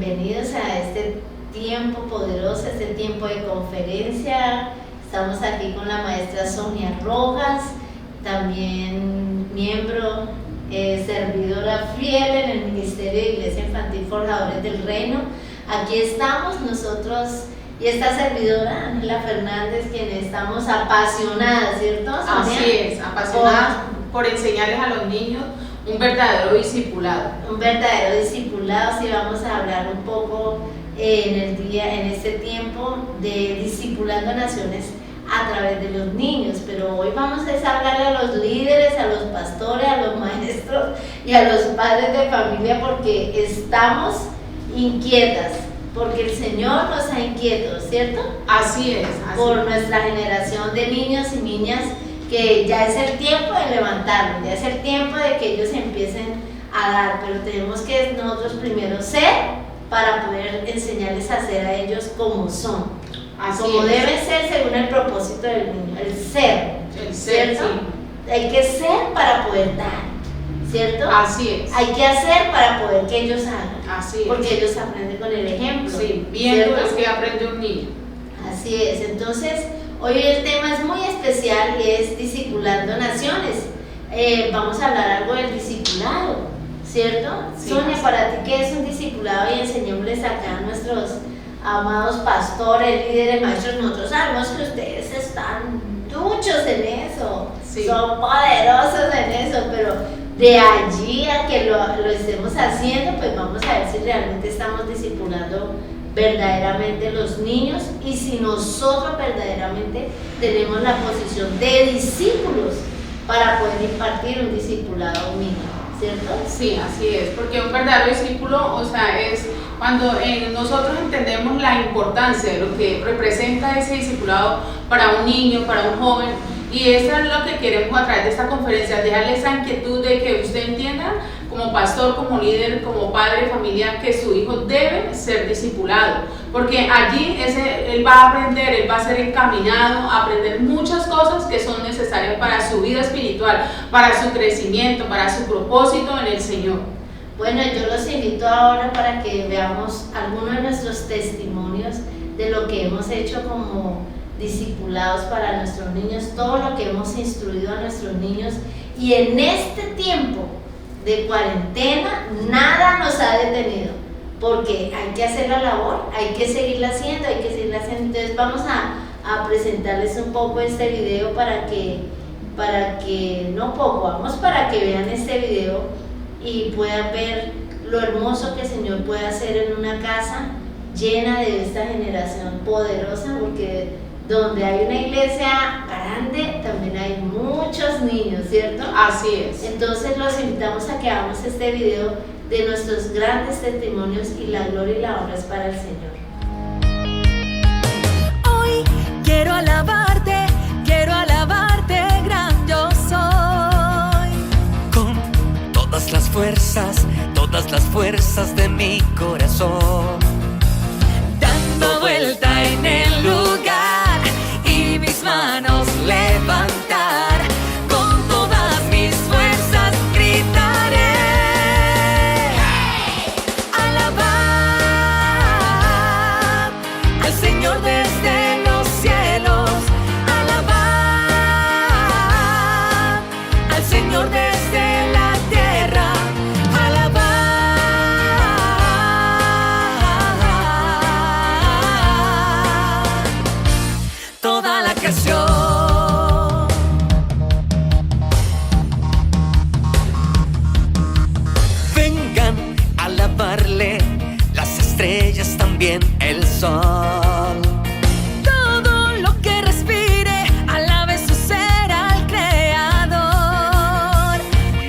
bienvenidos a este tiempo poderoso, este tiempo de conferencia. Estamos aquí con la maestra Sonia Rojas, también miembro, servidora fiel en el Ministerio de Iglesia Infantil Forjadores del Reino. Aquí estamos nosotros y esta servidora, Ángela Fernández, quienes estamos apasionadas, ¿cierto, Sonia? Así es, apasionadas por enseñarles a los niños un verdadero discipulado. Un verdadero discipulado, sí, vamos a hablar un poco en este tiempo de discipulando naciones a través de los niños, pero hoy vamos a hablarle a los líderes, a los pastores, a los maestros y a los padres de familia, porque estamos inquietas, porque el Señor nos ha inquietos, ¿cierto? Así es. Por nuestra generación de niños y niñas, que ya es el tiempo de levantarlos, ya es el tiempo de que ellos empiecen a dar, pero tenemos que nosotros primero ser para poder enseñarles a ser a ellos como son, como deben ser según el propósito del niño, el ser, ¿cierto? Sí. Hay que ser para poder dar, ¿cierto? Así es. Hay que hacer para poder que ellos hagan, así es. Porque ellos aprenden con el ejemplo. Sí, viendo es que aprende un niño. Así es, entonces hoy el tema es muy especial y es discipulando naciones. Vamos a hablar algo del discipulado, ¿cierto? Sí, Sonia, para ti, ¿qué es un discipulado? Y enseñémosles acá a nuestros amados pastores, líderes, maestros. Nosotros sabemos que ustedes están duchos en eso, sí, son poderosos en eso, pero de allí a que lo estemos haciendo, pues vamos a ver si realmente estamos discipulando verdaderamente los niños y si nosotros verdaderamente tenemos la posición de discípulos para poder impartir un discipulado mínimo, ¿cierto? Sí, así es, porque un verdadero discípulo, o sea, es cuando nosotros entendemos la importancia de lo que representa ese discipulado para un niño, para un joven, y eso es lo que queremos a través de esta conferencia, dejarle esa inquietud de que usted entienda como pastor, como líder, como padre de familia, que su hijo debe ser discipulado, porque allí él va a aprender, él va a ser encaminado a aprender muchas cosas que son necesarias para su vida espiritual, para su crecimiento, para su propósito en el Señor. Bueno, yo los invito ahora para que veamos algunos de nuestros testimonios de lo que hemos hecho como discipulados para nuestros niños, todo lo que hemos instruido a nuestros niños, y en este tiempo de cuarentena nada nos ha detenido, porque hay que hacer la labor, hay que seguirla haciendo, entonces vamos a presentarles un poco este video para que vean este video y puedan ver lo hermoso que el Señor puede hacer en una casa llena de esta generación poderosa, porque donde hay una iglesia grande, también hay muchos niños, ¿cierto? Así es. Entonces los invitamos a que hagamos este video de nuestros grandes testimonios, y la gloria y la honra es para el Señor. Hoy quiero alabarte, gran yo soy. Con todas las fuerzas de mi corazón, dando vuelta en el lugar y mis manos levantar, con todas mis fuerzas gritaré, alabar al Señor desde los cielos, alabar al Señor desde la tierra, alabar toda la creación. Vengan a alabarle las estrellas, también el sol. Todo lo que respire, alabe su ser al Creador,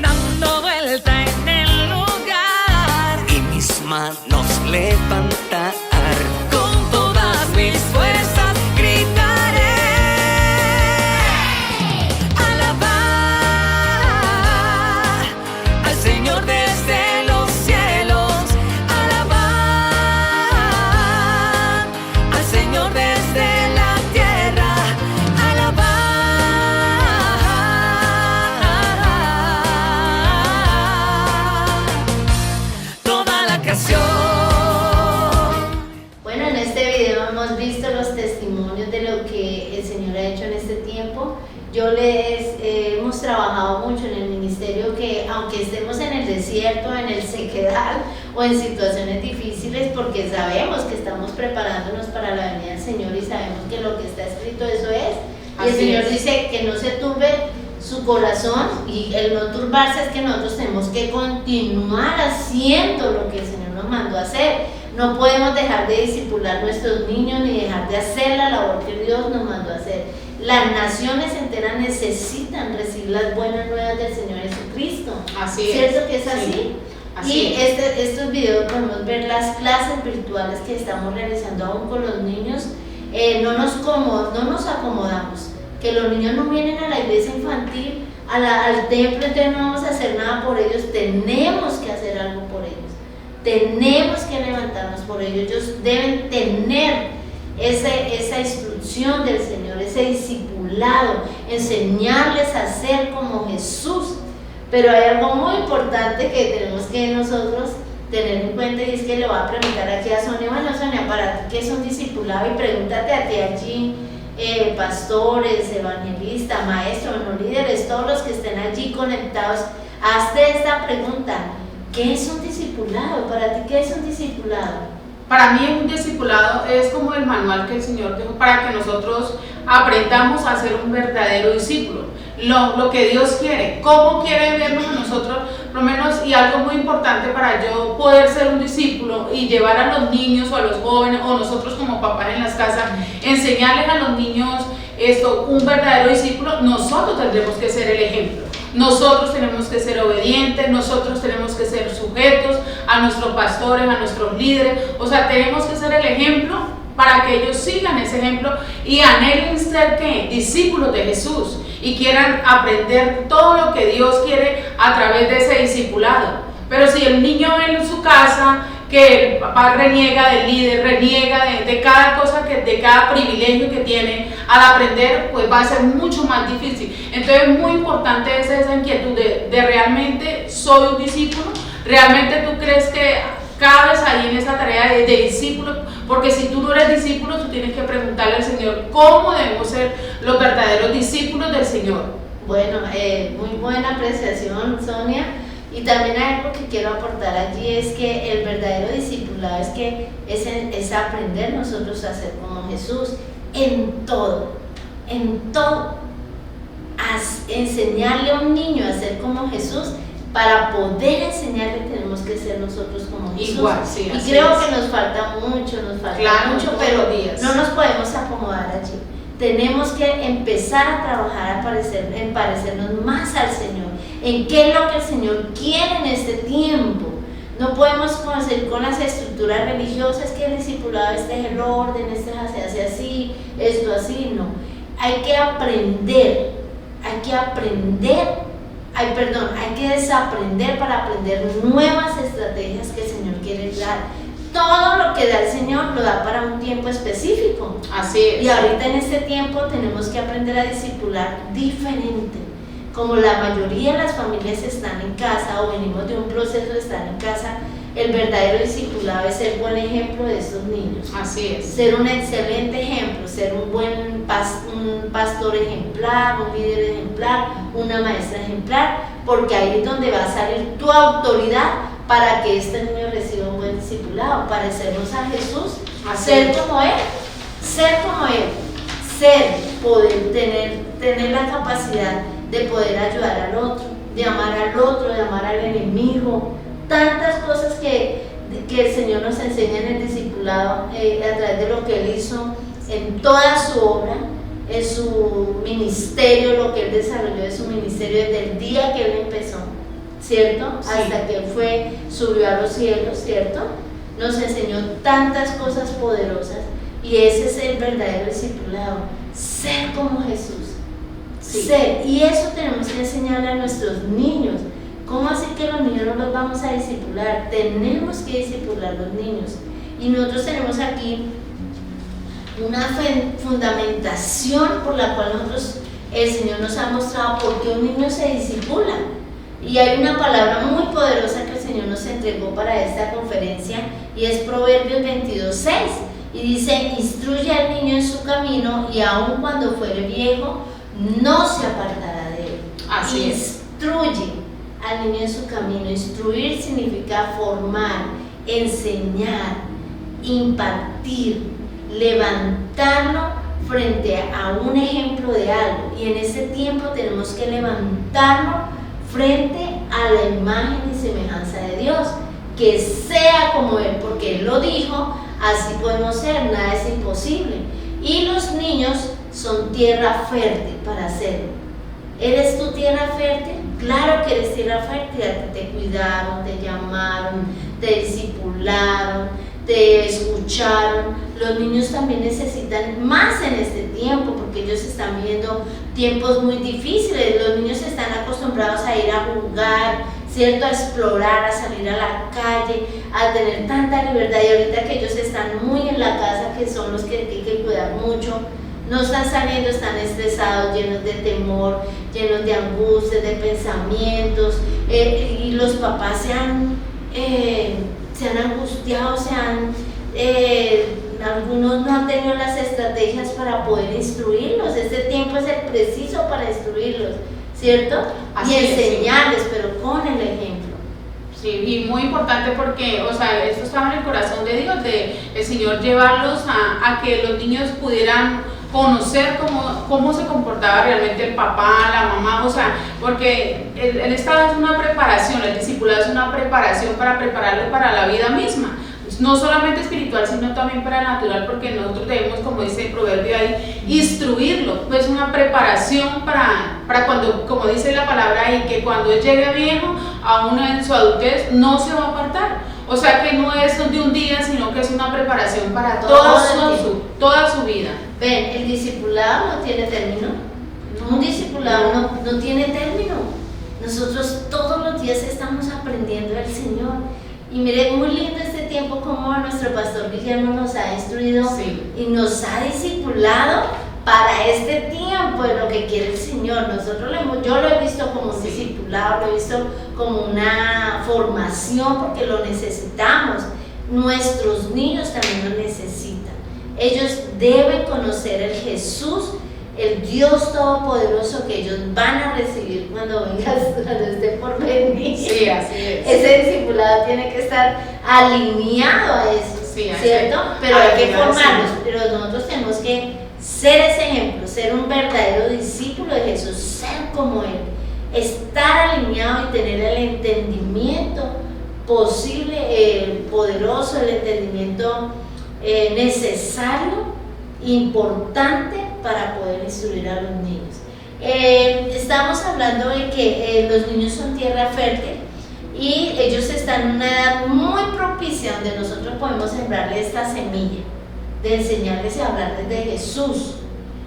dando vuelta en el lugar y mis manos levantar, con todas mis fuerzas gritaré, alabar al Señor desde los cielos, alabar al Señor desde la tierra, alabar toda la creación. o en situaciones difíciles, porque sabemos que estamos preparándonos para la venida del Señor y sabemos que lo que está escrito eso es. Y el Señor dice que no se turbe su corazón, y el no turbarse es que nosotros tenemos que continuar haciendo lo que el Señor nos mandó a hacer. No podemos dejar de discipular a nuestros niños ni dejar de hacer la labor que Dios nos mandó a hacer. Las naciones enteras necesitan recibir las buenas nuevas del Señor Jesucristo. Así es. ¿Cierto que es así? Sí. Así Y es. estos videos podemos ver las clases virtuales que estamos realizando aún con los niños. No nos acomodamos. Que los niños no vienen a la iglesia infantil, al templo, entonces no vamos a hacer nada por ellos. Tenemos que hacer algo por ellos. Tenemos que levantarnos por ellos. Ellos deben tener esa instrucción del Señor, ese discipulado, enseñarles a ser como Jesús. Pero hay algo muy importante que tenemos que nosotros tener en cuenta, y es que le voy a preguntar aquí a Sonia. Bueno, Sonia, para ti, ¿qué es un discipulado? Y pregúntate a ti allí, pastores, evangelistas, maestros, líderes, todos los que estén allí conectados, hazte esta pregunta: ¿qué es un discipulado? Para ti, ¿qué es un discipulado? Para mí un discipulado es como el manual que el Señor dejó para que nosotros aprendamos a ser un verdadero discípulo. Lo que Dios quiere, cómo quiere vernos a nosotros, por lo menos, y algo muy importante para yo poder ser un discípulo y llevar a los niños o a los jóvenes o nosotros como papás en las casas, enseñarles a los niños esto, un verdadero discípulo. Nosotros tendremos que ser el ejemplo. Nosotros tenemos que ser obedientes, nosotros tenemos que ser sujetos a nuestros pastores, a nuestros líderes. O sea, tenemos que ser el ejemplo para que ellos sigan ese ejemplo y anhelen ser ¿qué? Discípulos de Jesús, y quieran aprender todo lo que Dios quiere a través de ese discipulado. Pero si el niño ve en su casa que el papá reniega del líder, reniega de cada cosa, de cada privilegio que tiene, al aprender pues va a ser mucho más difícil. Entonces es muy importante esa inquietud de realmente soy un discípulo, realmente tú crees que cabes ahí en esa tarea de discípulo, porque si tú no eres discípulo, tú tienes que preguntarle al Señor cómo debemos ser los verdaderos discípulos del Señor. Bueno, muy buena apreciación, Sonia. Y también hay algo que quiero aportar allí, es que el verdadero discipulado es aprender nosotros a ser como Jesús en todo, enseñarle a un niño a ser como Jesús. Para poder enseñarle tenemos que ser nosotros como Jesús. Igual, sí, y así creo es. que nos falta mucho, Claro, pero todos los días. no nos podemos acomodar allí. Tenemos que empezar a trabajar en parecernos más al Señor, en qué es lo que el Señor quiere en este tiempo. No podemos seguir con las estructuras religiosas, que el discipulado este es el orden, este se hace así, esto así, no. Hay que aprender, hay que desaprender para aprender nuevas estrategias que el Señor quiere dar. Todo lo que da el Señor lo da para un tiempo específico. Así es. Y ahorita en este tiempo tenemos que aprender a discipular diferente. Como la mayoría de las familias están en casa o venimos de un proceso de estar en casa, el verdadero discipulado es ser buen ejemplo de estos niños. Así es. Ser un excelente ejemplo, ser un buen pastor ejemplar, un líder ejemplar, una maestra ejemplar, porque ahí es donde va a salir tu autoridad para que este niño reciba un buen discipulado, parecernos a Jesús, ser como Él, poder tener la capacidad de poder ayudar al otro, de amar al enemigo, tantas cosas que el Señor nos enseña en el discipulado a través de lo que Él hizo en toda su obra, en su ministerio, lo que Él desarrolló de su ministerio desde el día que Él empezó, ¿cierto? Sí. Hasta que Él subió a los cielos, ¿cierto? Nos enseñó tantas cosas poderosas, y ese es el verdadero discipulado, ser como Jesús. Sí. Ser, y eso tenemos que enseñarle a nuestros niños. ¿Cómo así que los niños no los vamos a discipular? Tenemos que discipular a los niños. Y nosotros tenemos aquí una fundamentación por la cual el Señor nos ha mostrado por qué un niño se discipula. Y hay una palabra muy poderosa que el Señor nos entregó para esta conferencia, y es Proverbios 22:6. Y dice: instruye al niño en su camino, y aun cuando fuere viejo, no se apartará de él. Así es. Instruye al niño en su camino. Instruir significa formar, enseñar, impartir, levantarlo frente a un ejemplo de algo, y en ese tiempo tenemos que levantarlo frente a la imagen y semejanza de Dios, que sea como Él, porque Él lo dijo, así podemos ser, nada es imposible. Y los niños son tierra fértil para hacerlo. ¿Eres tu tierra fértil? Claro que eres tierra fértil, a ti te cuidaron, te llamaron, te discipularon, te escucharon. Los niños también necesitan más en este tiempo, porque ellos están viviendo tiempos muy difíciles. Los niños están acostumbrados a ir a jugar, ¿cierto? A explorar, a salir a la calle, a tener tanta libertad, y ahorita que ellos están muy en la casa, que son los que hay que cuidar mucho, no están saliendo, están estresados, llenos de temor, llenos de angustias, de pensamientos, y los papás se han angustiado, algunos no han tenido las estrategias para poder instruirlos. Este tiempo es el preciso para instruirlos, ¿cierto? Así y es, enseñarles, sí, pero con el ejemplo. Sí, y muy importante porque, o sea, esto estaba en el corazón de Dios, de el Señor llevarlos a que los niños pudieran conocer cómo se comportaba realmente el papá, la mamá, o sea, porque el estado es una preparación, el discipulado es una preparación para prepararlo para la vida misma, no solamente espiritual, sino también para natural, porque nosotros debemos, como dice el proverbio ahí, instruirlo, pues una preparación para cuando, como dice la palabra ahí, que cuando él llegue viejo, aún en su adultez, no se va a apartar. O sea que no es de un día, sino que es una preparación para toda su vida. Ven, el discipulado no tiene término. Un discipulado no tiene término. Nosotros todos los días estamos aprendiendo del Señor. Y mire, muy lindo este tiempo como nuestro pastor Guillermo nos ha instruido, sí, y nos ha discipulado para este tiempo de lo que quiere el Señor. Yo lo he visto como un, sí, discipulado, lo he visto como una formación, porque lo necesitamos. Nuestros niños también lo necesitan. Ellos deben conocer el Jesús, el Dios Todopoderoso, que ellos van a recibir cuando esté por venir. Sí, así es. Ese discipulado tiene que estar alineado a eso, sí, ¿cierto? Pero hay que formarlos, pero nosotros tenemos que ser ese ejemplo, ser un verdadero discípulo de Jesús, ser como Él, estar alineado y tener el entendimiento posible, poderoso, el entendimiento necesario, importante para poder instruir a los niños. Estamos hablando de que los niños son tierra fértil y ellos están en una edad muy propicia donde nosotros podemos sembrarles esta semilla de enseñarles a hablarles de Jesús,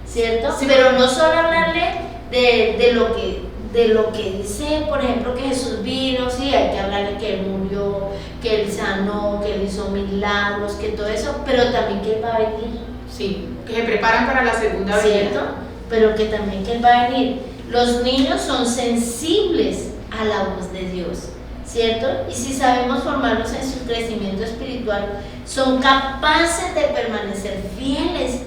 ¿cierto? Sí. Pero no solo hablarle de lo que dice, por ejemplo, que Jesús vino, sí, hay que hablarle que Él murió, que Él sanó, que Él hizo milagros, que todo eso, pero también que Él va a venir. Sí, que se preparan para la segunda venida. ¿Cierto? Pero que también que Él va a venir. Los niños son sensibles a la voz de Dios, ¿cierto? Y si sabemos formarlos en su crecimiento espiritual, son capaces de permanecer fieles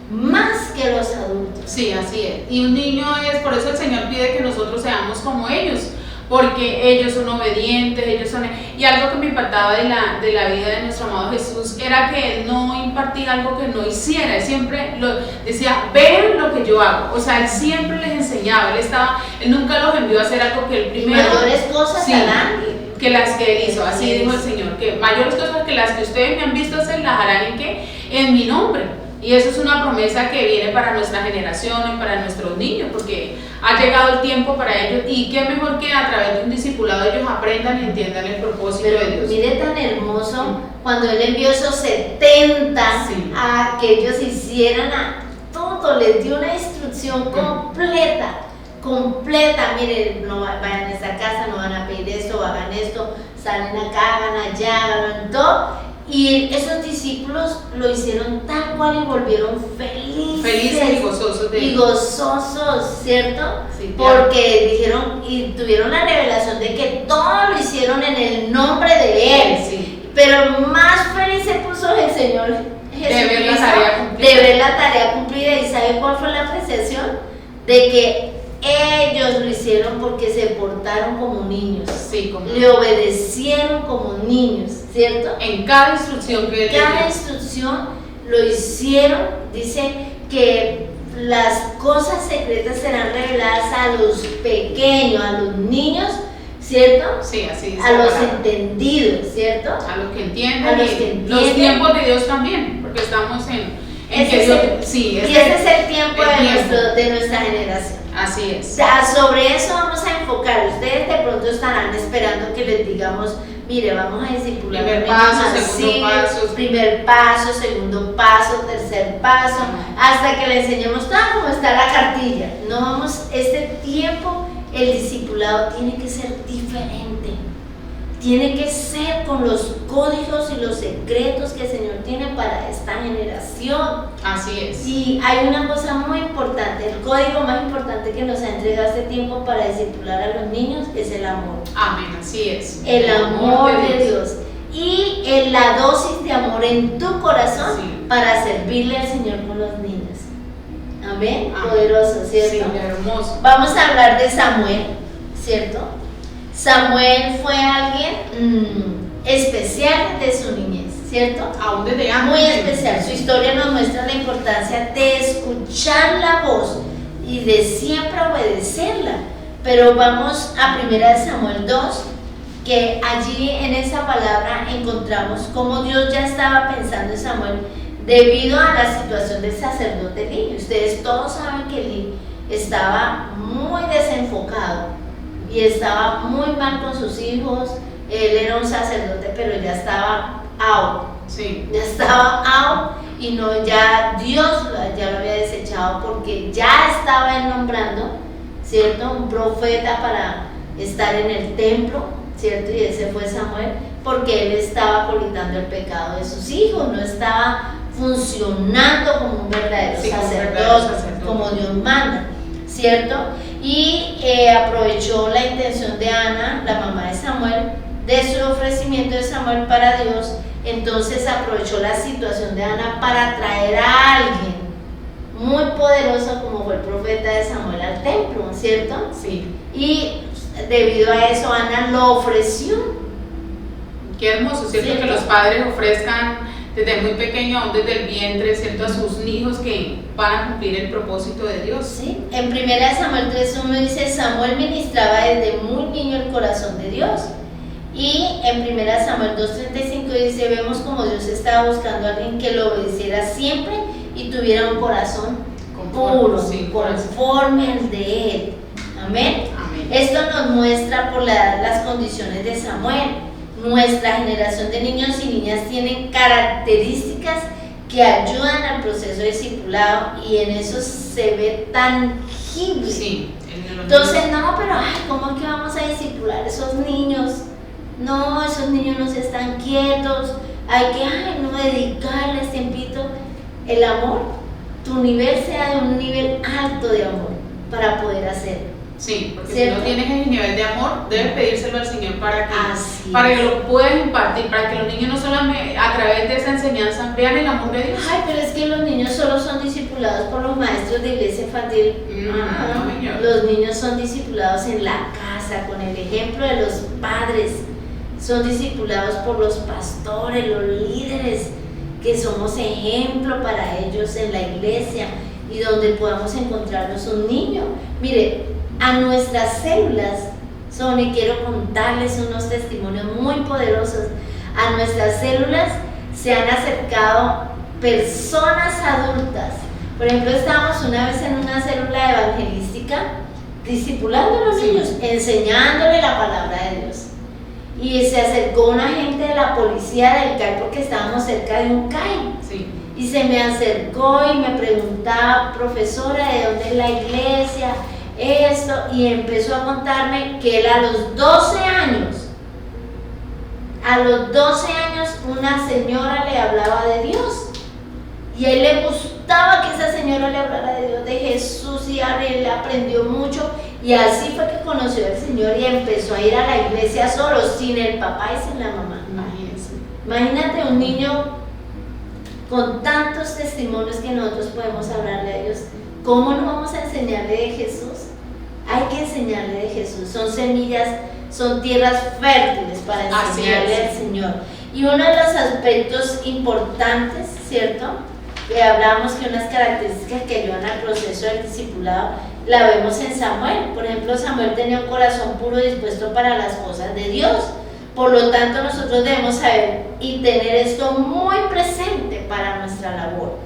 más que los adultos. Sí, así es. Y un niño por eso el Señor pide que nosotros seamos como ellos, porque ellos son obedientes, y algo que me impactaba de la vida de nuestro amado Jesús era que Él no impartía algo que no hiciera. Él siempre decía, vean lo que yo hago. O sea, Él siempre les enseñaba. Él nunca los envió a hacer algo que Él primero, mayores cosas, sí, harán que las que Él hizo. Así dijo el Señor, que mayores cosas que las que ustedes me han visto hacer, las harán en mi nombre. Y eso es una promesa que viene para nuestra generación y para nuestros niños, porque ha llegado el tiempo para ellos, y qué mejor que a través de un discipulado ellos aprendan y entiendan el propósito de Dios. Mire tan hermoso cuando Él envió esos 70, sí, a que ellos hicieran todo, les dio una instrucción completa. Miren, no vayan a esta casa, no van a pedir esto, hagan esto, salen acá, hagan allá, hagan todo. Y esos discípulos lo hicieron tal cual y volvieron felices y gozosos y gozosos, ¿cierto? Sí, porque dijeron y tuvieron la revelación de que todo lo hicieron en el nombre de Él. Sí. Pero más feliz se puso el Señor Jesucristo de ver la tarea cumplida. ¿Y sabe cuál fue la apreciación? De que ellos lo hicieron porque se portaron como niños, sí, le obedecieron como niños, ¿cierto? En cada instrucción que él Cada dio. instrucción lo hicieron, dice que las cosas secretas serán reveladas a los pequeños, a los niños, ¿cierto? Sí, así dice A la los palabra. entendidos, ¿cierto? A los que entienden, A los y que los entienden. tiempos de Dios también, porque estamos en Ese que es Dios, el- sí, y ese es el tiempo, el tiempo. de nuestra generación. Así es. Sobre eso vamos a enfocar. Ustedes de pronto estarán esperando que les digamos, mire, vamos a discipular. Primer niños paso, así, segundo paso. primer paso, segundo paso, tercer paso, hasta que le enseñemos todo como está la cartilla. No vamos, este tiempo, el discipulado tiene que ser diferente. Tiene que ser con los códigos y los secretos que el Señor tiene para esta generación. Así es. Y hay una cosa muy importante, el código más importante que nos ha entregado este tiempo para discipular a los niños es el amor. Amén, así es. El amor de Dios. Y en la dosis de amor en tu corazón Sí. para servirle al Señor con los niños. Amén. Amén. Poderoso, ¿cierto? Sí, hermoso. Vamos a hablar de Samuel, ¿cierto? Samuel fue alguien especial de su niñez, ¿cierto? Aún desde antes. Muy especial. Su historia nos muestra la importancia de escuchar la voz y de siempre obedecerla. Pero vamos a 1 Samuel 2, que allí en esa palabra encontramos cómo Dios ya estaba pensando en Samuel debido a la situación del sacerdote Eli. Ustedes todos saben que Eli estaba muy desenfocado y estaba muy mal con sus hijos. Él era un sacerdote, pero ya estaba out. Sí. Ya estaba out y no, ya Dios ya lo había desechado porque ya estaba él nombrando, ¿cierto? Un profeta para estar en el templo, ¿cierto? Y ese fue Samuel, porque él estaba colitando el pecado de sus hijos, no estaba funcionando como un verdadero Sí, como un sacerdote, verdadero sacerdote. como Dios manda, ¿cierto? Y aprovechó la intención de Ana, la mamá de Samuel, de su ofrecimiento de Samuel para Dios. Entonces aprovechó la situación de Ana para traer a alguien muy poderoso como fue el profeta de Samuel al templo, ¿cierto? Sí. Y debido a eso Ana lo ofreció. Qué hermoso, ¿cierto? ¿Cierto? Que los padres ofrezcan desde muy pequeño, aún desde el vientre, ¿cierto? A sus hijos que van a cumplir el propósito de Dios. ¿Sí? En 1 Samuel 3:1 dice, Samuel ministraba desde muy niño el corazón de Dios. Y en 1 Samuel 2:35 dice, vemos como Dios estaba buscando a alguien que lo obedeciera siempre y tuviera un corazón puro, sí, conforme al de él. Amén. Amén. Esto nos muestra por las condiciones de Samuel. Nuestra generación de niños y niñas tienen características que ayudan al proceso de discipulado y en eso se ve tangible. Sí. Entonces, no, pero ay, ¿cómo es que vamos a discipular a esos niños? No, esos niños no se están quietos, hay que, ay, no, dedicarles tiempito. El amor, tu nivel sea de un nivel alto de amor para poder hacerlo. Sí, porque ¿Cierto? si no tienes ese nivel de amor, debes pedírselo al Señor para Así que lo puedas impartir, para que los niños no solamente a través de esa enseñanza vean el amor de Dios. Ay, pero es que los niños solo son discipulados por los maestros de iglesia infantil. No, señor. Los niños son discipulados en la casa, con el ejemplo de los padres. Son discipulados por los pastores, los líderes, que somos ejemplo para ellos en la iglesia y donde podamos encontrarnos un niño. Mire, a nuestras células, Sony, quiero contarles unos testimonios muy poderosos. A nuestras células se han acercado personas adultas. Por ejemplo, estábamos una vez en una célula evangelística discipulando a los niños, enseñándole la palabra de Dios. Y se acercó un agente de la policía del CAI porque estábamos cerca de un CAI. Sí. Y se me acercó y me preguntaba, profesora, ¿de dónde es la iglesia? Esto, y empezó a contarme que él a los 12 años, una señora le hablaba de Dios. Y a él le gustaba que esa señora le hablara de Dios, de Jesús, y él aprendió mucho. Y así fue que conoció al Señor y empezó a ir a la iglesia solo, sin el papá y sin la mamá. Imagínense. Imagínate un niño con tantos testimonios que nosotros podemos hablarle a ellos. ¿Cómo no vamos a enseñarle de Jesús? Hay que enseñarle de Jesús. Son semillas, son tierras fértiles para Así enseñarle es. al Señor. Y uno de los aspectos importantes, ¿cierto? Que hablamos que unas características que ayudan al proceso del discipulado, la vemos en Samuel. Por ejemplo, Samuel tenía un corazón puro y dispuesto para las cosas de Dios. Por lo tanto, nosotros debemos saber y tener esto muy presente para nuestra labor,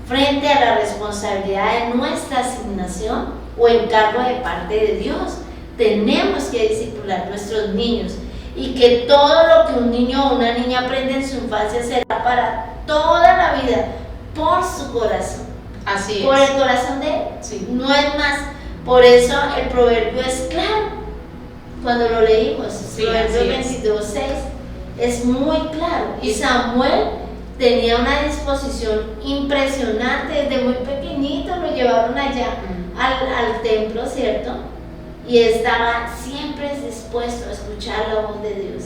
frente a la responsabilidad de nuestra asignación o encargo de parte de Dios. Tenemos que discipular a nuestros niños, y que todo lo que un niño o una niña aprende en su infancia será para toda la vida, por su corazón. Así es. Por el corazón de él. Sí. No es más. Por eso el proverbio es claro. Cuando lo leímos, Sí, Proverbio así 22:6 es muy claro. Y Samuel tenía una disposición impresionante. Desde muy pequeñito lo llevaron allá al templo, ¿cierto? Y estaba siempre dispuesto a escuchar la voz de Dios.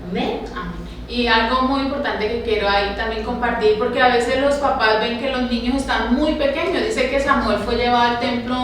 Amén. Amén. Y algo muy importante que quiero ahí también compartir, porque a veces los papás ven que los niños están muy pequeños. Dice que Samuel fue llevado al templo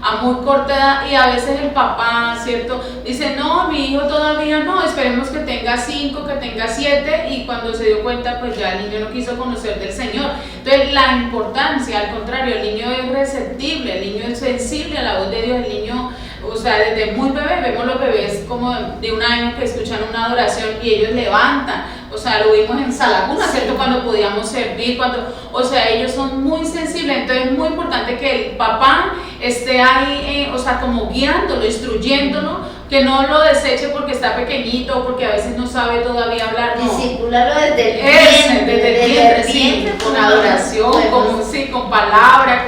a muy corta edad, y a veces el papá, ¿cierto?, dice, no, mi hijo todavía no, esperemos que tenga 5, que tenga 7, y cuando se dio cuenta, pues ya el niño no quiso conocer del Señor. Entonces la importancia, al contrario, el niño es receptible, el niño es sensible a la voz de Dios, el niño, o sea, desde muy bebé, vemos los bebés como de 1 año que escuchan una adoración y ellos levantan, o sea, lo vimos en Salaguna, ¿cierto?, cuando podíamos servir, o sea, ellos son muy sensibles. Entonces es muy importante que el papá esté ahí, o sea, como guiándolo, instruyéndolo, que no lo deseche porque está pequeñito o porque a veces no sabe todavía hablar, no. Discípulalo desde el vientre, desde el vientre, sí, con adoración, con palabra,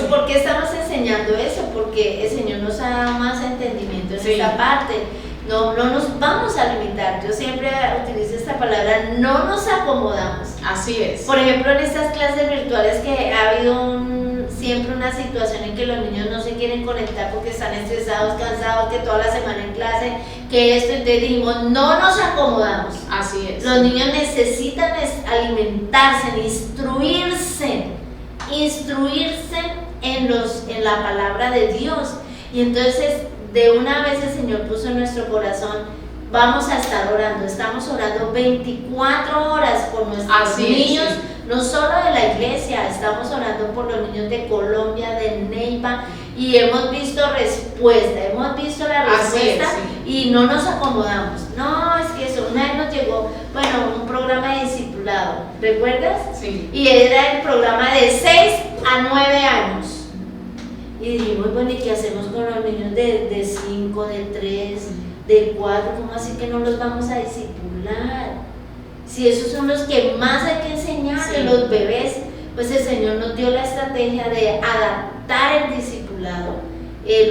¿Por qué estamos enseñando eso? Porque el Señor nos ha dado más entendimiento en esta parte. No nos vamos a limitar. Yo siempre utilizo esta palabra, no nos acomodamos. Así es. Por ejemplo, en estas clases virtuales que ha habido siempre una situación en que los niños no se quieren conectar porque están estresados, cansados, que toda la semana en clase, que esto, entonces dijimos, no nos acomodamos. Así es. Los niños necesitan alimentarse, instruirse en la palabra de Dios. Y entonces de una vez el Señor puso en nuestro corazón, vamos a estar orando. Estamos orando 24 horas por nuestros niños, no solo de la iglesia, estamos orando por los niños de Colombia, de Neiva, y hemos visto respuesta, hemos visto la respuesta, y no nos acomodamos. No, es que eso, una vez nos llegó, un programa de discipulado, ¿recuerdas? Sí. Y era el programa de 6 a 9 años. Y dijimos, bueno, ¿y qué hacemos con los niños de 5, de 3, de 4? ¿Cómo así que no los vamos a discipular? Si esos son los que más hay que enseñarle, los bebés, pues el Señor nos dio la estrategia de adaptar el discipulado,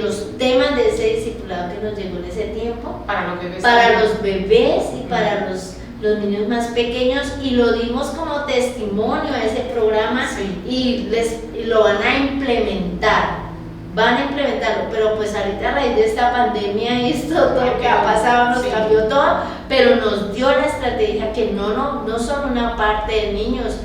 los temas de ese discipulado que nos llegó en ese tiempo, para los bebés y para los niños más pequeños, y lo dimos como testimonio a ese programa, y lo van a implementarlo, pero pues ahorita a raíz de esta pandemia y esto, todo lo que ha pasado nos cambió todo, pero nos dio la estrategia que no solo una parte de niños,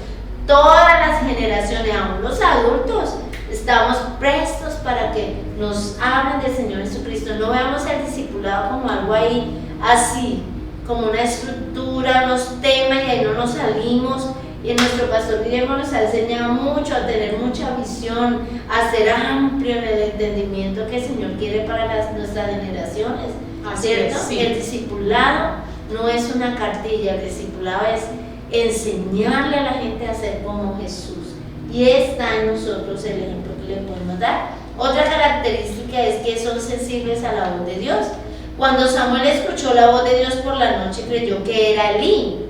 todas las generaciones, aún los adultos, estamos prestos para que nos hablen del Señor Jesucristo. No veamos el discipulado como algo ahí así, como una estructura, unos temas, y ahí no nos salimos. Y nuestro pastor Guillermo nos ha enseñado mucho a tener mucha visión, a ser amplio en el entendimiento que el Señor quiere para nuestras generaciones, ¿cierto? El discipulado no es una cartilla, el discipulado es enseñarle a la gente a ser como Jesús, y está en nosotros el ejemplo que le podemos dar. Otra característica es que son sensibles a la voz de Dios. Cuando Samuel escuchó la voz de Dios por la noche, creyó que era Elí,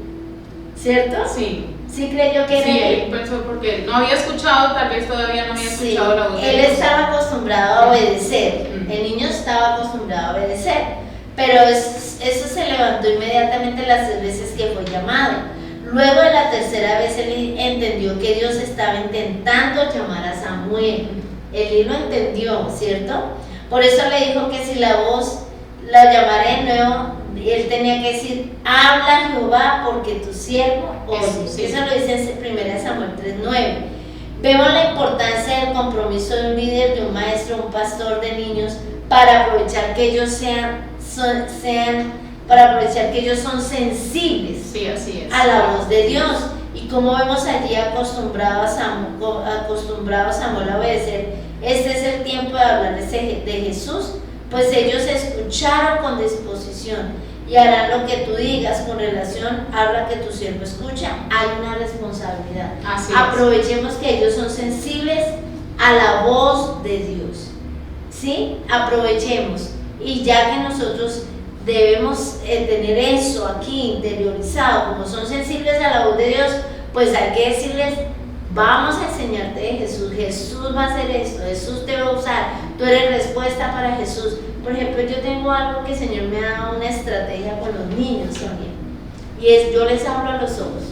¿cierto? Sí creyó que era Elí. Sí, él pensó, porque no había escuchado, tal vez todavía no había escuchado la voz de Dios. Él estaba acostumbrado a obedecer, el niño estaba acostumbrado a obedecer, pero eso se levantó inmediatamente las 3 veces que fue llamado. Luego de la 3ª vez él entendió que Dios estaba intentando llamar a Samuel. Elí lo entendió, ¿cierto? Por eso le dijo que si la voz la llamara de nuevo, él tenía que decir, habla Jehová porque tu siervo oye. Eso lo dice en 1 Samuel 3:9. Vemos la importancia del compromiso de un líder, de un maestro, un pastor de niños, para aprovechar que ellos sean para aprovechar que ellos son sensibles Sí, así es. a la voz de Dios. Y como vemos allí acostumbrados a Samuel a obedecer, este es el tiempo de hablar de Jesús, pues ellos escucharon con disposición y harán lo que tú digas con relación, habla que tu siervo escucha. Hay una responsabilidad. Así es. Aprovechemos que ellos son sensibles a la voz de Dios, ¿sí? Aprovechemos. Y ya que nosotros debemos tener eso aquí interiorizado, como son sensibles a la voz de Dios, pues hay que decirles: vamos a enseñarte de Jesús, Jesús va a hacer esto, Jesús te va a usar, tú eres respuesta para Jesús. Por ejemplo, yo tengo algo que el Señor me ha dado, una estrategia con los niños también, y es: yo les hablo a los ojos,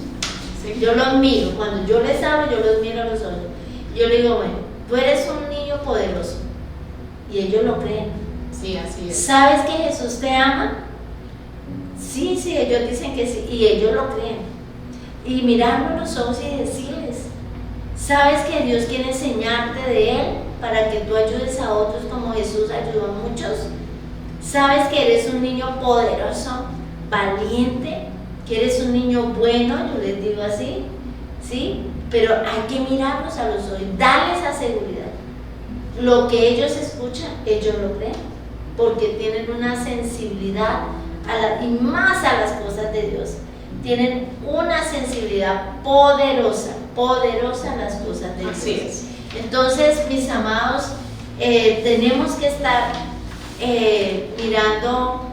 Sí. yo los miro, cuando yo les hablo, yo los miro a los ojos, yo le digo: bueno, tú eres un niño poderoso, y ellos lo creen. Sí, así es. ¿Sabes que Jesús te ama? Sí, sí, ellos dicen que sí, y ellos lo creen. Y mirarlo a los ojos y decirles: ¿sabes que Dios quiere enseñarte de Él para que tú ayudes a otros como Jesús ayudó a muchos? ¿Sabes que eres un niño poderoso, valiente, que eres un niño bueno? Yo les digo así, ¿sí? Pero hay que mirarlos a los ojos, darles esa seguridad. Lo que ellos escuchan, ellos lo creen, porque tienen una sensibilidad y más a las cosas de Dios. Tienen una sensibilidad poderosa a las cosas de Dios. Así es. Entonces, mis amados, tenemos que estar mirando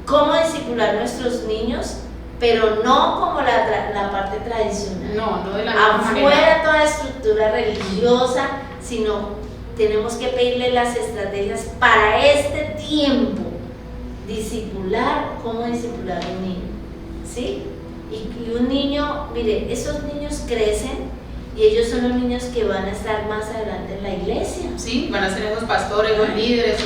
cómo discipular a nuestros niños, pero no como la parte tradicional. No de la misma manera. Afuera toda estructura religiosa, sino tenemos que pedirle las estrategias para este tiempo. Discipular, cómo discipular a un niño, ¿sí? Y un niño, mire, esos niños crecen y ellos son los niños que van a estar más adelante en la iglesia. Sí, van a ser esos pastores, los líderes,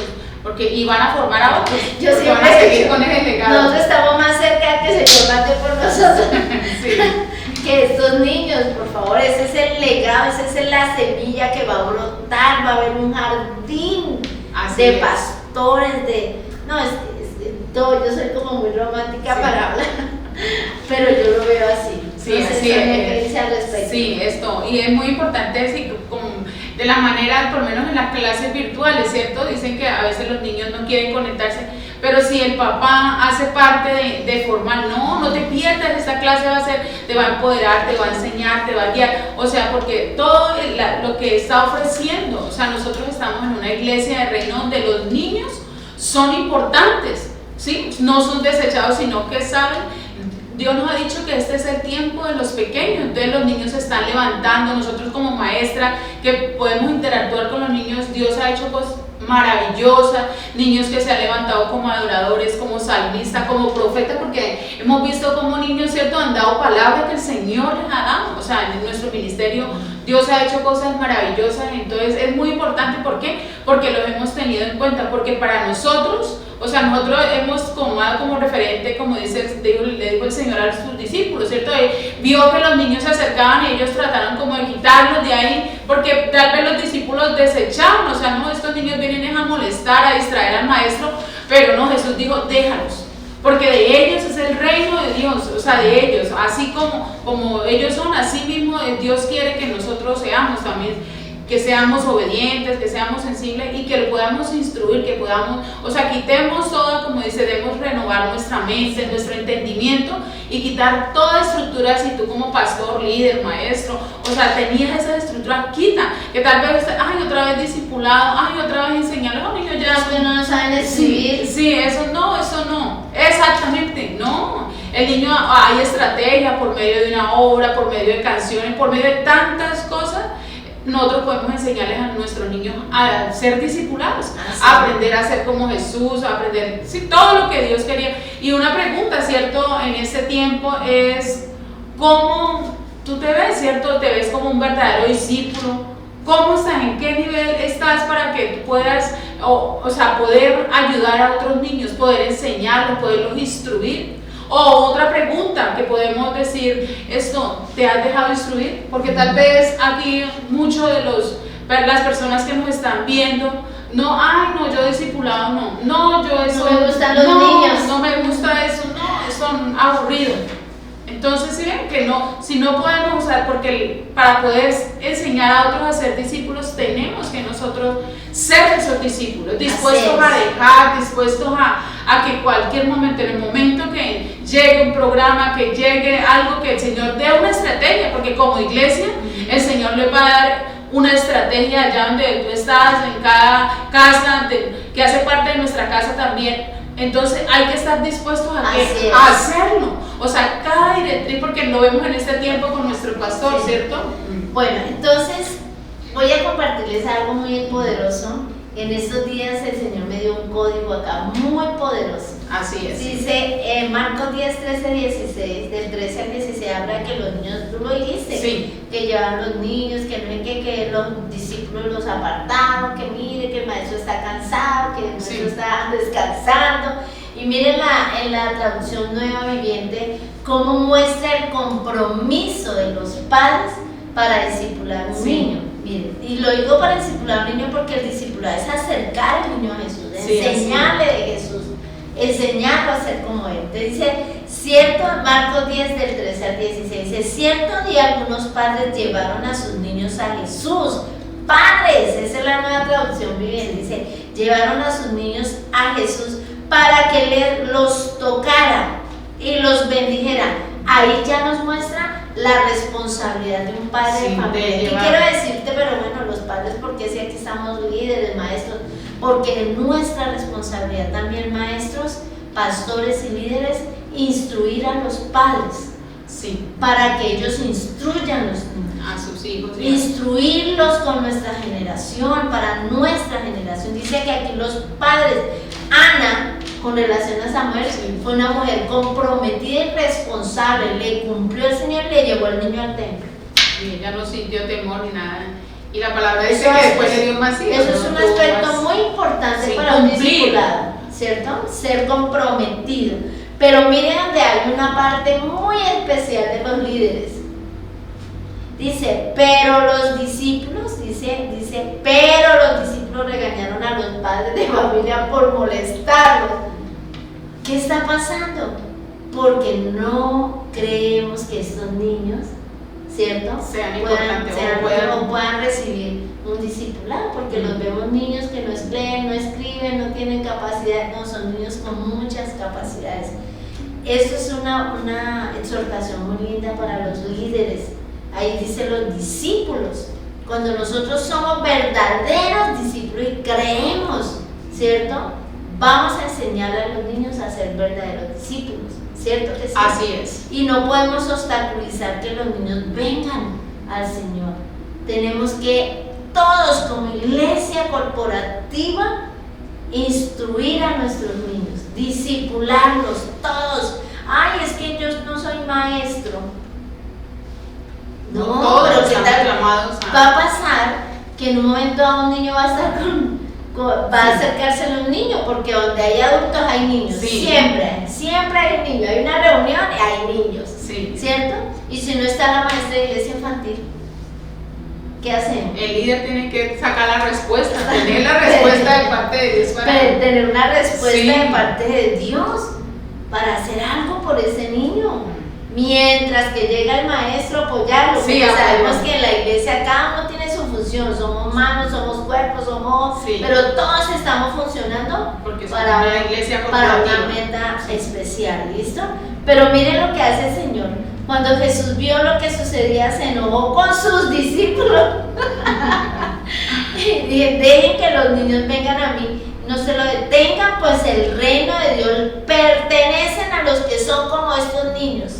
y van a formar a otros. Yo porque siempre van a he seguir dicho, con ese legado. nosotros estamos más cerca que el Señor mate por nosotros Sí. que estos niños, por favor. Ese es el legado, esa es la semilla que va a brotar, va a haber un jardín Así de es. pastores, no, todo, yo soy como muy romántica Sí. para hablar, pero yo lo veo así. Sí, No sé, así Sonia, es. ¿qué dice al respecto? Sí, esto, y es muy importante decir, como de la manera, por lo menos en las clases virtuales, ¿cierto? Dicen que a veces los niños no quieren conectarse, pero si el papá hace parte de formar, no te pierdas, esta clase va a ser, te va a empoderar, te va a enseñar, te va a guiar, o sea, porque todo lo que está ofreciendo, o sea, nosotros estamos en una iglesia de reino donde los niños son importantes, ¿sí? No son desechados, sino que saben. Dios nos ha dicho que este es el tiempo de los pequeños, entonces los niños se están levantando, nosotros como maestra que podemos interactuar con los niños, Dios ha hecho cosas maravillosas, niños que se han levantado como adoradores, como salmistas, como profetas, porque hemos visto como niños, ¿cierto?, han dado palabras que el Señor les ha dado, o sea, en nuestro ministerio Dios ha hecho cosas maravillosas, entonces es muy importante, ¿por qué? Porque los hemos tenido en cuenta, porque para nosotros, o sea, nosotros hemos tomado como referente, como le dijo el Señor a sus discípulos, ¿cierto? Vio que los niños se acercaban y ellos trataron como de quitarlos de ahí, porque tal vez los discípulos desecharon, o sea, no, estos niños vienen a molestar, a distraer al maestro, pero no, Jesús dijo, déjalos, porque de ellos es el reino de Dios, o sea, de ellos, así como ellos son, así mismo Dios quiere que nosotros seamos también, que seamos obedientes, que seamos sensibles y que lo podamos instruir, que podamos, o sea, quitemos todo, como dice, debemos renovar nuestra mente, nuestro entendimiento y quitar toda estructura. Si tú como pastor, líder, maestro, o sea, tenías esa estructura, quita, que tal vez, otra vez discipulado, otra vez enseñar a los niños ya. Los que no saben escribir. Sí, eso no, exactamente, no. El niño, hay estrategia por medio de una obra, por medio de canciones, por medio de tantas cosas. Nosotros podemos enseñarles a nuestros niños a ser discipulados, a aprender a ser como Jesús, a aprender todo lo que Dios quería. Y una pregunta, ¿cierto?, en este tiempo es, ¿cómo tú te ves, cierto? ¿Te ves como un verdadero discípulo? ¿Cómo estás? ¿En qué nivel estás para que tú puedas, o sea, poder ayudar a otros niños, poder enseñarlos, poderlos instruir? O otra pregunta que podemos decir, ¿te has dejado instruir? Porque tal vez aquí muchos de las personas que nos están viendo No, ay, no, yo discipulado no, yo eso. No me gustan los niños. No me gusta eso, no, son aburridos. Entonces, ¿sí ven? Que no, si no podemos usar, porque para poder enseñar a otros a ser discípulos, tenemos que nosotros ser esos discípulos, dispuestos a dejar, dispuestos a que cualquier momento, en el momento que llegue un programa, que llegue algo, que el Señor dé una estrategia, porque como iglesia, el Señor le va a dar una estrategia allá donde tú estás, en cada casa, que hace parte de nuestra casa también. Entonces hay que estar dispuestos a hacerlo. O sea, cada directriz, porque lo vemos en este tiempo con nuestro pastor, sí. ¿cierto? Bueno, entonces voy a compartirles algo muy poderoso. En estos días el Señor me dio un código acá muy poderoso. Así es. Dice en Marcos 10, 13, 16, del 13 al 16 habla que los niños, tú lo dijiste, sí. Que llevan los niños, que no es que los discípulos los apartaron, que mire que el maestro está cansado, que el maestro está descansando. Y miren en la traducción Nueva Viviente cómo muestra el compromiso de los padres para discipular a un niño. Miren, y lo digo para discipular a un niño porque el discipulado es acercar al niño a Jesús, enseñarle de Jesús, enseñarlo a ser como Él. Entonces dice, cierto, Marcos 10 del 13 al 16, dice, cierto día algunos padres llevaron a sus niños a Jesús. Padres, esa es la nueva traducción viviente, dice, llevaron a sus niños a Jesús para que los tocara y los bendijera. Ahí ya nos muestra la responsabilidad de un padre de familia. ¿Qué quiero decirte? Pero bueno, los padres, porque si aquí estamos líderes, maestros, porque es nuestra responsabilidad también, maestros, pastores y líderes, instruir a los padres. Sí. Para que ellos instruyan los niños. A sus hijos. Sí. Instruirlos con nuestra generación, para nuestra generación. Dice que aquí los padres, Ana, con relación a Samuel, fue una mujer comprometida y responsable, le cumplió el Señor y le llevó al niño al templo. Y ella no sintió temor ni nada. Y la palabra dice que después le dio más hijos. Eso es un aspecto muy importante para un discipulado, ¿cierto? Ser comprometido. Pero miren donde hay una parte muy especial de los líderes. Dice, pero los discípulos, pero los discípulos regañaron a los padres de familia por molestarlos. ¿Qué está pasando? Porque no creemos que estos niños, ¿cierto? Sean importantes o puedan recibir un discipulado, porque los vemos niños que no leen, no escriben, no tienen capacidad, no, son niños con muchas capacidades. Esto es una exhortación muy linda para los líderes. Ahí dice los discípulos. Cuando nosotros somos verdaderos discípulos y creemos, ¿cierto? Vamos a enseñarle a los niños a ser verdaderos discípulos, ¿cierto que sí? Así es. Y no podemos obstaculizar que los niños vengan al Señor. Tenemos que todos como iglesia corporativa instruir a nuestros niños, discipularlos todos. Ay, es que yo no soy maestro. No, todos pero ¿qué tal? Va a pasar que en un momento a un niño va a estar va a acercarse a un niño, porque donde hay adultos hay niños. Sí. Siempre hay un niño. Hay una reunión y hay niños, sí. ¿cierto? Y si no está la maestra de iglesia infantil, ¿qué hacemos? El líder tiene que sacar la respuesta, tener la respuesta de parte de Dios para tener una respuesta sí. de parte de Dios para hacer algo por ese niño. Mientras que llega el maestro, apoyarlo. Sí, porque sabemos que en la iglesia cada uno tiene su función. Somos manos, somos cuerpos, sí. pero todos estamos funcionando porque para una iglesia para una meta especial, ¿listo? Pero miren lo que hace el Señor. Cuando Jesús vio lo que sucedía, se enojó con sus discípulos. Y dije, dejen que los niños vengan a mí, no se lo detengan, pues el reino de Dios pertenecen a los que son como estos niños.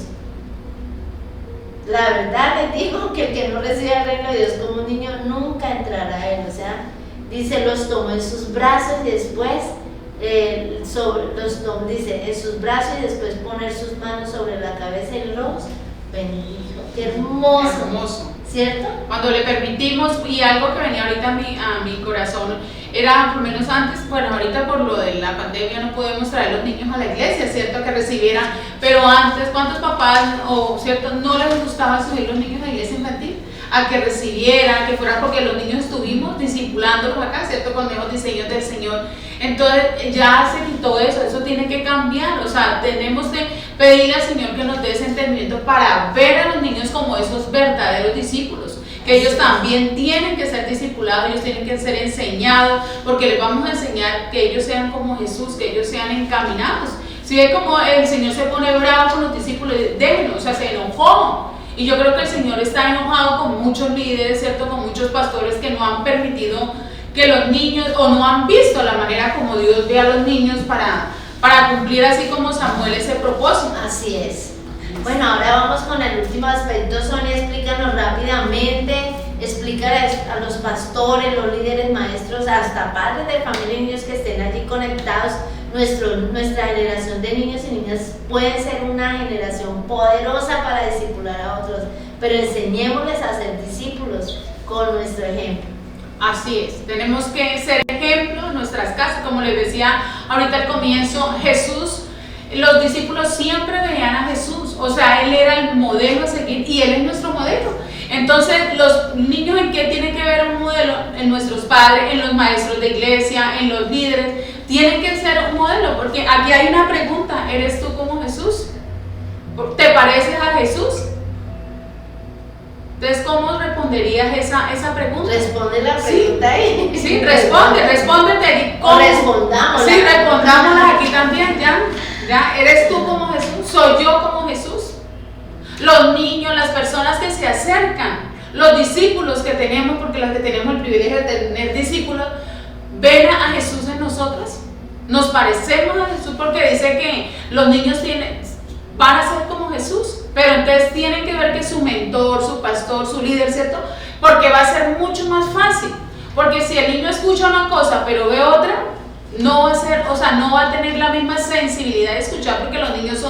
La verdad les digo que el que no recibe el reino de Dios como un niño nunca entrará a él. O sea, dice, los tomó en sus brazos y después dice, en sus brazos y después poner sus manos sobre la cabeza y los bendijo. Qué hermoso. Hermoso. ¿Cierto? Cuando le permitimos, y algo que venía ahorita a mi corazón, era por lo menos antes, bueno, ahorita por lo de la pandemia no podemos traer los niños a la iglesia, ¿cierto? Que recibieran, pero antes, ¿cuántos papás, o cierto, no les gustaba subir los niños a la iglesia infantil? a que recibieran, que fueran, porque los niños estuvimos discipulándolos acá, ¿cierto? Con nuevos diseños del Señor. Entonces ya se quitó eso tiene que cambiar, o sea, tenemos que pedirle al Señor que nos dé ese entendimiento para ver a los niños como esos verdaderos discípulos, que ellos también tienen que ser discipulados, ellos tienen que ser enseñados, porque les vamos a enseñar que ellos sean como Jesús, que ellos sean encaminados. Si ve como el Señor se pone bravo con los discípulos, déjenlo, o sea, se enojó. Y yo creo que el Señor está enojado con muchos líderes, ¿cierto? Con muchos pastores que no han permitido que los niños, o no han visto la manera como Dios ve a los niños para cumplir así como Samuel ese propósito. Así es. Bueno, ahora vamos con el último aspecto. Sonia, explícanos rápidamente, explica a los pastores, los líderes, maestros, hasta padres de familia y niños que estén allí conectados. Nuestra generación de niños y niñas puede ser una generación poderosa para discipular a otros, pero enseñémosles a ser discípulos con nuestro ejemplo. Así es, tenemos que ser ejemplo en nuestras casas, como les decía ahorita al comienzo, Jesús, los discípulos siempre veían a Jesús, o sea, Él era el modelo a seguir y Él es nuestro modelo. Entonces, los niños, ¿en qué tiene que ver un modelo? En nuestros padres, en los maestros de iglesia, en los líderes, tienen que ser un modelo, porque aquí hay una pregunta, ¿eres tú como Jesús? ¿Te pareces a Jesús? Entonces, ¿cómo responderías esa pregunta? Responde la pregunta ahí. Sí, respóndete. ¿Cómo? Respondámosla. Sí, respondámosla aquí también, ya. ¿Eres tú como Jesús? ¿Soy yo como Jesús? Los niños, las personas que se acercan, los discípulos que tenemos, porque los que tenemos el privilegio de tener discípulos, ven a Jesús en nosotros. Nos parecemos a Jesús, porque dice que los niños van a ser como Jesús, pero entonces tienen que ver que su mentor, su pastor, su líder, ¿cierto? Porque va a ser mucho más fácil, porque si el niño escucha una cosa pero ve otra, no va a ser, o sea, no va a tener la misma sensibilidad de escuchar, porque los niños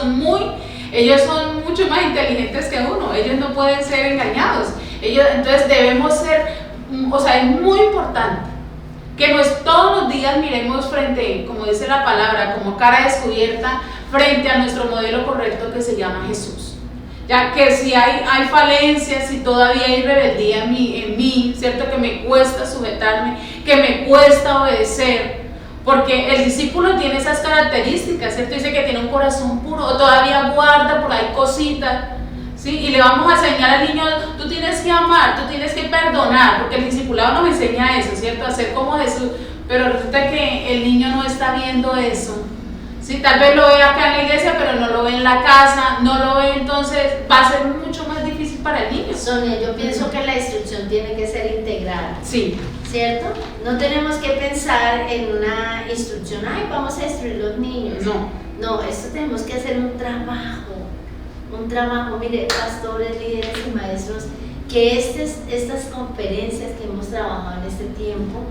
ellos son mucho más inteligentes que uno, ellos no pueden ser engañados, entonces debemos ser, o sea, es muy importante que todos los días miremos frente, como dice la palabra, como cara descubierta, frente a nuestro modelo correcto que se llama Jesús. Ya que si hay falencias, si todavía hay rebeldía en mí, ¿cierto? Que me cuesta sujetarme, que me cuesta obedecer, porque el discípulo tiene esas características, ¿cierto? Dice que tiene un corazón puro, o todavía guarda por ahí cositas, ¿sí? Y le vamos a enseñar al niño, tú tienes que amar, tú tienes que perdonar, porque el discipulado nos enseña eso, ¿cierto? A ser como Jesús, pero resulta que el niño no está viendo eso. Sí, tal vez lo ve acá en la iglesia, pero no lo ve en la casa, no lo ve, entonces va a ser mucho más difícil para el niño. Sonia, yo pienso que la instrucción tiene que ser integral. Sí. ¿Cierto? No tenemos que pensar en una instrucción, ay, vamos a instruir los niños. No, esto tenemos que hacer un trabajo, mire, pastores, líderes y maestros, que estas conferencias que hemos trabajado en este tiempo,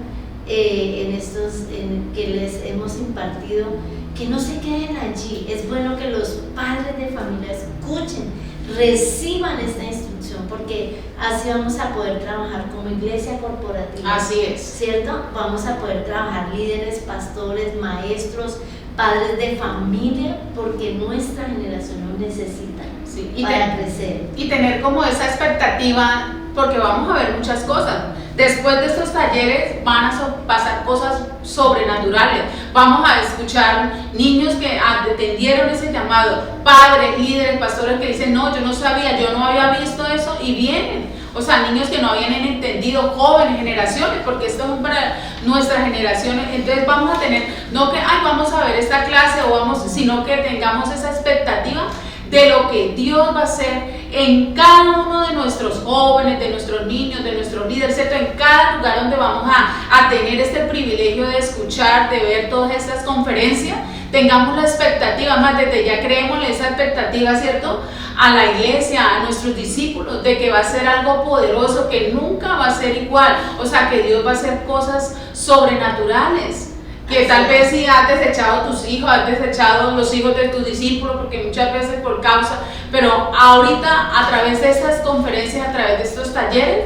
que les hemos impartido, que no se queden allí. Es bueno que los padres de familia escuchen, reciban esta instrucción, porque así vamos a poder trabajar como iglesia corporativa. Así es. ¿Cierto? Vamos a poder trabajar líderes, pastores, maestros, padres de familia, porque nuestra generación lo necesita, sí, para crecer. Y tener como esa expectativa, porque vamos a ver muchas cosas. Después de estos talleres van a pasar cosas sobrenaturales. Vamos a escuchar niños que atendieron ese llamado, padres, líderes, pastores que dicen, no, yo no sabía, yo no había visto eso, y vienen. O sea, niños que no habían entendido, jóvenes, generaciones, porque esto es para nuestras generaciones. Entonces vamos a tener, no que, vamos a ver esta clase, sino que tengamos esa expectativa de lo que Dios va a hacer en cada uno de nuestros jóvenes, de nuestros niños, de nuestros líderes, ¿cierto? En cada lugar donde vamos a tener este privilegio de escuchar, de ver todas estas conferencias, tengamos la expectativa, más desde ya creémosle esa expectativa, ¿cierto? A la iglesia, a nuestros discípulos, de que va a ser algo poderoso, que nunca va a ser igual, o sea, que Dios va a hacer cosas sobrenaturales. Que tal vez si has desechado tus hijos, has desechado los hijos de tus discípulos, porque muchas veces por causa, pero ahorita a través de estas conferencias, a través de estos talleres,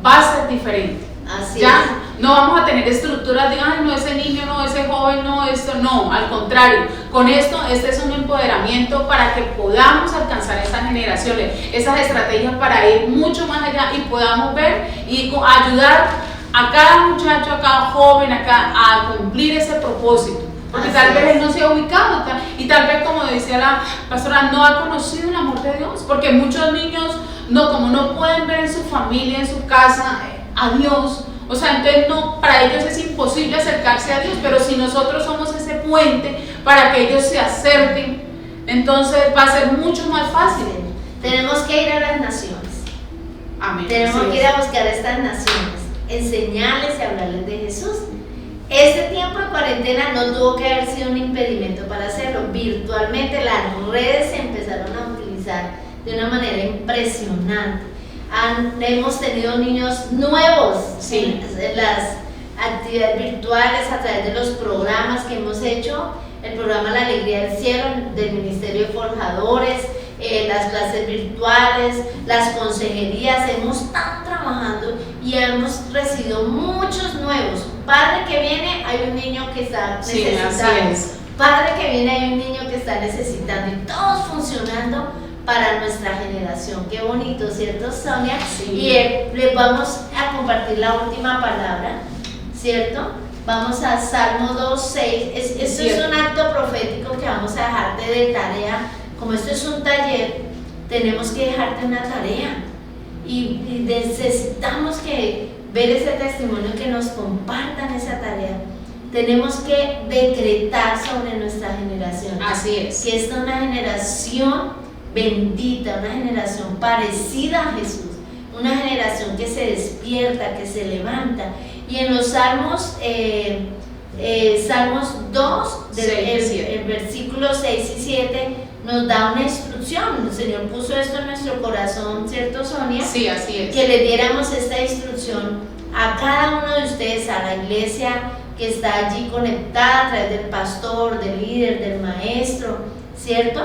va a ser diferente. Así ¿ya? es. No vamos a tener estructuras de, ay, no, ese niño, no, ese joven, no, esto, no, al contrario. Con esto, este es un empoderamiento para que podamos alcanzar esas generaciones, esas estrategias para ir mucho más allá y podamos ver y ayudar a cada muchacho, a cada joven, a cumplir ese propósito. Porque tal vez él no se ha ubicado y tal vez, como decía la pastora, no ha conocido el amor de Dios, porque muchos niños, como no pueden ver en su familia, en su casa, a Dios, o sea, entonces para ellos es imposible acercarse a Dios, pero si nosotros somos ese puente para que ellos se acerquen, entonces va a ser mucho más fácil. Tenemos que ir a las naciones. Amén. Tenemos que ir a buscar a estas naciones, enseñarles y hablarles de Jesús. Este tiempo de cuarentena no tuvo que haber sido un impedimento para hacerlo. Virtualmente las redes se empezaron a utilizar de una manera impresionante. Hemos tenido niños nuevos en las actividades virtuales a través de los programas que hemos hecho, el programa La Alegría del Cielo del Ministerio de Forjadores, las clases virtuales, las consejerías. Hemos estado trabajando y hemos recibido muchos nuevos. Padre que viene, hay un niño que está necesitando. Padre que viene, hay un niño que está necesitando, y todos funcionando para nuestra generación. Qué bonito, ¿cierto, Sonia? Sí. Y les vamos a compartir la última palabra, ¿cierto? Vamos a Salmo 2:6. Esto es un acto profético que vamos a dejarte de tarea. Como esto es un taller, tenemos que dejarte una tarea y necesitamos que ver ese testimonio, que nos compartan esa tarea. Tenemos que decretar sobre nuestra generación. Así es. Que esta es una generación bendita, una generación parecida a Jesús, una generación que se despierta, que se levanta. Y en los Salmos, Salmos 2, el versículo 6 y 7, nos da una instrucción. El Señor puso esto en nuestro corazón, ¿cierto, Sonia? Sí, así es. Que le diéramos esta instrucción a cada uno de ustedes, a la iglesia que está allí conectada a través del pastor, del líder, del maestro, ¿cierto?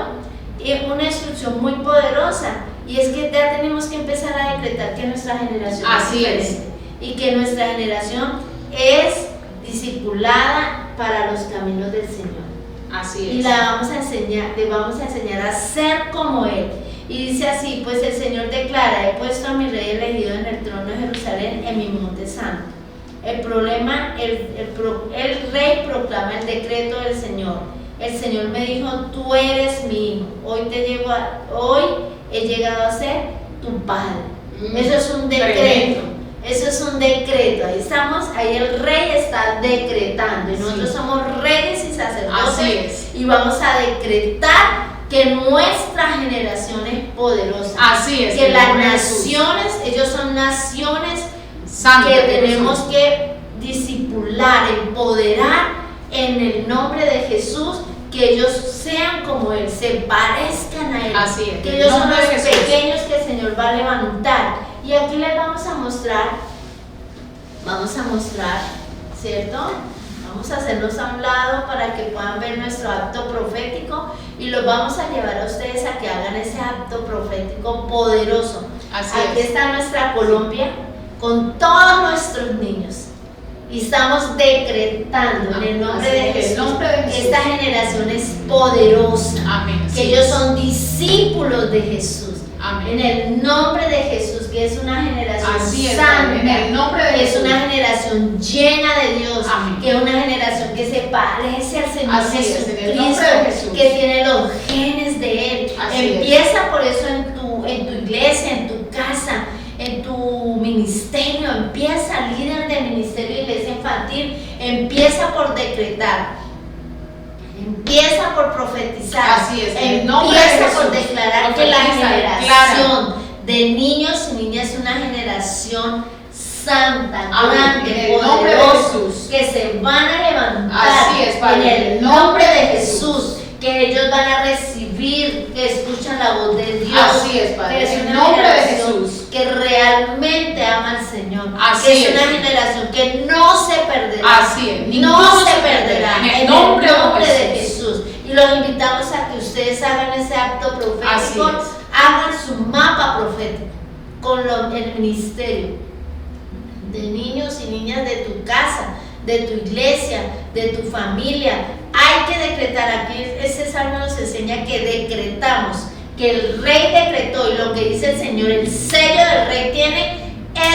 Y una instrucción muy poderosa, y es que ya tenemos que empezar a decretar que nuestra generación es diferente, y que nuestra generación es discipulada para los caminos del Señor. Así es. Y le vamos a enseñar a ser como Él. Y dice así: pues el Señor declara, he puesto a mi rey elegido en el trono de Jerusalén, en mi monte santo. El rey proclama el decreto del Señor. El Señor me dijo: tú eres mi hijo, hoy he llegado a ser tu padre. Eso es un decreto. Tremendo. Eso es un decreto. Ahí estamos, ahí el rey está decretando, y nosotros somos reyes y sacerdotes. Así es. Y vamos a decretar que nuestra generación es poderosa. Así es. Que las naciones, ellos son naciones Santo, que tenemos que discipular, empoderar en el nombre de Jesús, que ellos sean como Él, se parezcan a Él. Así es. Que ellos son los pequeños que el Señor va a levantar. Y aquí les vamos a mostrar, ¿cierto? Vamos a hacerlos a un lado para que puedan ver nuestro acto profético, y los vamos a llevar a ustedes a que hagan ese acto profético poderoso. Aquí está nuestra Colombia con todos nuestros niños, y estamos decretando en el nombre de Jesús que esta generación es poderosa. Amén. Que ellos son discípulos de Jesús. Amén. En el nombre de Jesús, que es una generación santa, en el nombre de que Jesús. Es una generación llena de Dios. Amén. Que es una generación que se parece al Señor Jesucristo, en el nombre de Jesús. que tiene los genes de Él. Empieza por eso en tu iglesia, en tu casa, en tu ministerio. Empieza, líder de ministerio de iglesia infantil, empieza por decretar. Empieza por profetizar. Así es. Empieza por declarar que la generación de niños y niñas es una generación santa, grande, poderosa, que se van a levantar. Así es, Padre. En el nombre de Jesús, que ellos van a recibir, que escuchan la voz de Dios. Así es, Padre. Que es En una el nombre de generación Jesús. que realmente ama al Señor. Así que es una generación que no se perderá. Así es. No se perderá. En el nombre de Jesús. Y los invitamos a que ustedes hagan ese acto profético, hagan su mapa profético con el ministerio de niños y niñas de tu casa, de tu iglesia, de tu familia. Hay que decretar, aquí ese salmo nos enseña que decretamos, que el rey decretó, y lo que dice el Señor, el sello del rey tiene,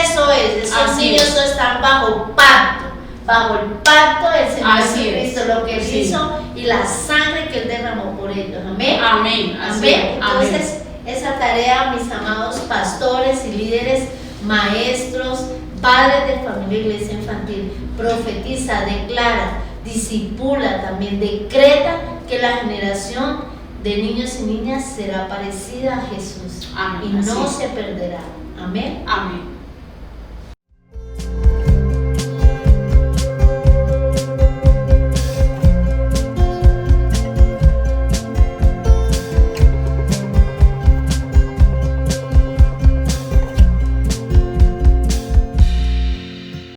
eso es, esos Así niños es. están bajo el pacto del Señor Así Jesucristo, es. lo que Él Sí. hizo y la sangre que Él derramó por ellos, amén. Amén. Así Amén. es. Entonces, esa tarea, mis amados pastores y líderes, maestros, padres de familia, iglesia infantil, profetiza, declara, discipula, también decreta que la generación de niños y niñas será parecida a Jesús. Amén. Y no Así es. se perderá. Amén. Amén.